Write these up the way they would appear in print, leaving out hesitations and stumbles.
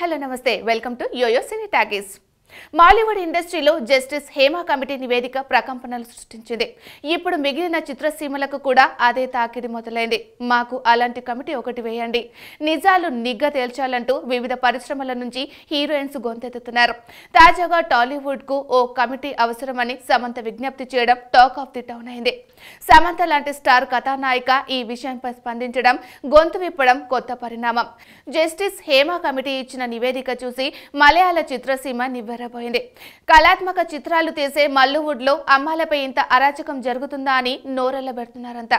Hello నమస్తే welcome to YoYo Cine Talkies. Mollywood ఇండస్ట్రీలో justice Hema committee నివేదిక ప్రకంపనలు సృష్టించింది. ఇప్పుడు మిగిలిన చిత్రసీమలకు కూడా అదే తాకిడి మొదలైంది. మాకు అలాంటి కమిటీ ఒకటి వేయండి, నిజాలు నిగ్గ తేల్చాలంటూ వివిధ పరిశ్రమల నుంచి హీరోయిన్స్ గొంతెత్తుతున్నారు. తాజాగా టాలీవుడ్ కు ఓ కమిటీ అవసరమని సమంత విజ్ఞప్తి చేయడం టాక్ ఆఫ్ ది టౌన్ అయింది. సమంత లాంటి స్టార్ కథానాయిక ఈ విషయంపై స్పందించడం, గొంతు విప్పడం కొత్త పరిణామం. జస్టిస్ హేమా కమిటీ ఇచ్చిన నివేదిక చూసి మలయాళ చిత్రసీమ నివ్వెరపోయింది. కళాత్మక చిత్రాలు తీసే మల్లువుడ్ లో అమ్మాయిలపై ఇంత అరాచకం జరుగుతుందా అని నోరెళ్లబెడుతున్నారంతా.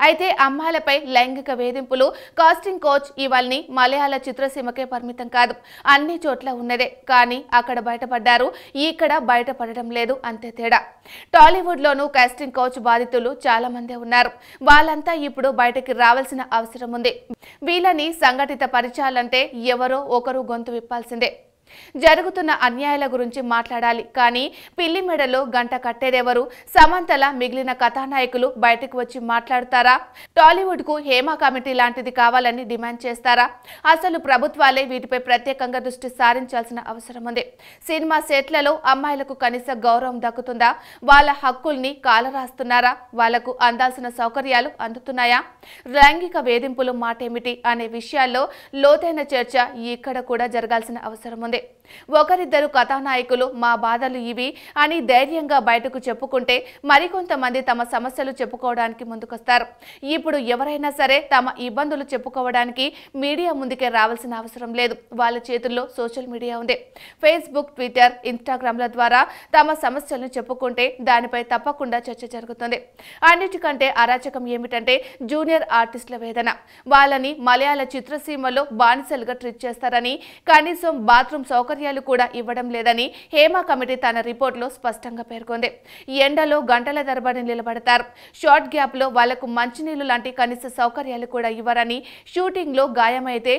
అయితే అమ్మాయిలపై లైంగిక వేధింపులు, కాస్టింగ్ కోచ్ ఇవన్నీ మలయాళ చిత్రసీమకే పరిమితం కాదు, అన్ని చోట్ల ఉన్నదే. కానీ అక్కడ బయటపడ్డారు, ఇక్కడ బయటపడడం లేదు, అంతే తేడా. టాలీవుడ్ లోనూ కాస్టింగ్ కోచ్ బాధితులు చాలా మంది ఉన్నారు. వాళ్ళంతా ఇప్పుడు బయటకి రావాల్సిన అవసరం ఉంది. వీళ్ళని సంఘటిత పరిచాలంటే ఎవరో ఒకరు గొంతు విప్పాల్సిందే. జరుగుతున్న అన్యాయాల గురించి మాట్లాడాలి, కానీ పిల్లి మెడలో గంట కట్టేదెవరు? సమంతల మిగిలిన కథానాయకులు బయటకు వచ్చి మాట్లాడతారా? టాలీవుడ్ కు హేమా కమిటీ లాంటిది కావాలని డిమాండ్ చేస్తారా? అసలు ప్రభుత్వాలే వీటిపై ప్రత్యేకంగా దృష్టి సారించాల్సిన అవసరం ఉంది. సినిమా సెట్లలో అమ్మాయిలకు కనీస గౌరవం దక్కుతుందా? వాళ్ళ హక్కుల్ని కాలరాస్తున్నారా? వాళ్లకు అందాల్సిన సౌకర్యాలు అందుతున్నాయా? లైంగిక వేధింపులు మాటేమిటి అనే విషయాల్లో లోతైన చర్చ ఇక్కడ కూడా జరగాల్సిన అవసరం ఉంది. ఒకరిద్దరు కథానాయకులు మా బాధలు ఇవి అని ధైర్యంగా బయటకు చెప్పుకుంటే మరికొంతమంది తమ సమస్యలు చెప్పుకోవడానికి ముందుకొస్తారు. ఇప్పుడు ఎవరైనా సరే తమ ఇబ్బందులు చెప్పుకోవడానికి మీడియా ముందుకే రావాల్సిన అవసరం లేదు. వాళ్ళ చేతుల్లో సోషల్ మీడియా ఉంది. ఫేస్బుక్, ట్విట్టర్, ఇన్స్టాగ్రామ్ల ద్వారా తమ సమస్యలను చెప్పుకుంటే దానిపై తప్పకుండా చర్చ జరుగుతుంది. అన్నిటికంటే అరాచకం ఏమిటంటే జూనియర్ ఆర్టిస్టుల వేదన. వాళ్ళని మలయాళ చిత్రసీమలో బానిసలుగా ట్రీట్ చేస్తారని, కనీసం బాత్రూమ్ సౌకర్యాలు కూడా ఇవ్వడం లేదని హేమా కమిటీ తన రిపోర్టులో స్పష్టంగా పేర్కొంది. ఎండలో గంటల తరబడి నిలబడతారు. షార్ట్ గ్యాప్ లో వాళ్లకు మంచినీళ్లు లాంటి కనీస సౌకర్యాలు కూడా ఇవ్వరని, షూటింగ్ లో గాయమైతే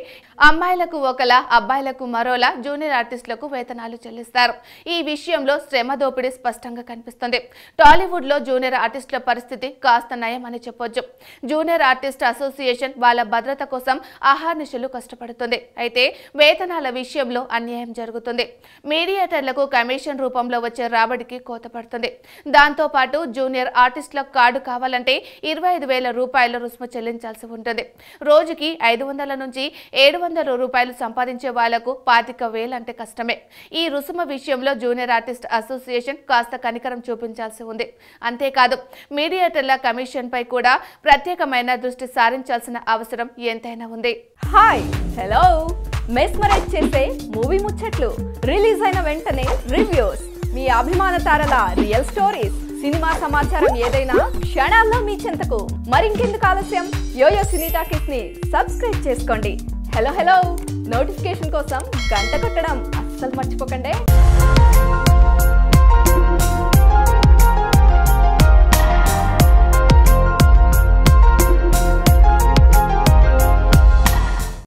అమ్మాయిలకు ఒకలా అబ్బాయిలకు మరోలా జూనియర్ ఆర్టిస్టులకు వేతనాలు చెల్లిస్తారు. ఈ విషయంలో శ్రమ దోపిడీ స్పష్టంగా కనిపిస్తుంది. టాలీవుడ్ లో జూనియర్ ఆర్టిస్టుల పరిస్థితి కాస్త నయం అని చెప్పొచ్చు. జూనియర్ ఆర్టిస్ట్ అసోసియేషన్ వాళ్ళ భద్రత కోసం అహర్నిశలు కష్టపడుతుంది. అయితే వేతనాల విషయంలో అన్యాయం జరుగుతుంది. మీడియేటర్లకు కమిషన్ రూపంలో వచ్చే రాబడికి కోత పడుతుంది. దాంతో పాటు జూనియర్ ఆర్టిస్టుల కార్డు కావాలంటే 25,000 రూపాయల రుసుము చెల్లించాల్సి ఉంటుంది. రోజుకి 500 నుంచి 700 రూపాయలు సంపాదించే వాళ్లకు 25,000 అంటే కష్టమే. ఈ రుసుము విషయంలో జూనియర్ ఆర్టిస్ట్ అసోసియేషన్ కాస్త కనికరం చూపించాల్సి ఉంది. అంతేకాదు మీడియేటర్ల కమిషన్ పై కూడా ప్రత్యేకమైన దృష్టి సారించాల్సిన అవసరం ఎంతైనా ఉంది. హాయ్, హలో, మెస్మరైజ్ చేసే మూవీ ముచ్చట్లు, రిలీజ్ అయిన వెంటనే రివ్యూస్, మీ అభిమాన తారల రియల్ స్టోరీస్, సినిమా సమాచారం ఏదైనా క్షణాల్లో మీ చెంతకు. మరింకెందుకు ఆలస్యం, యోయో సినీ టాకీస్ ని సబ్స్క్రైబ్ చేసుకోండి. హలో, నోటిఫికేషన్ కోసం గంట కొట్టడం అస్సలు మర్చిపోకండి.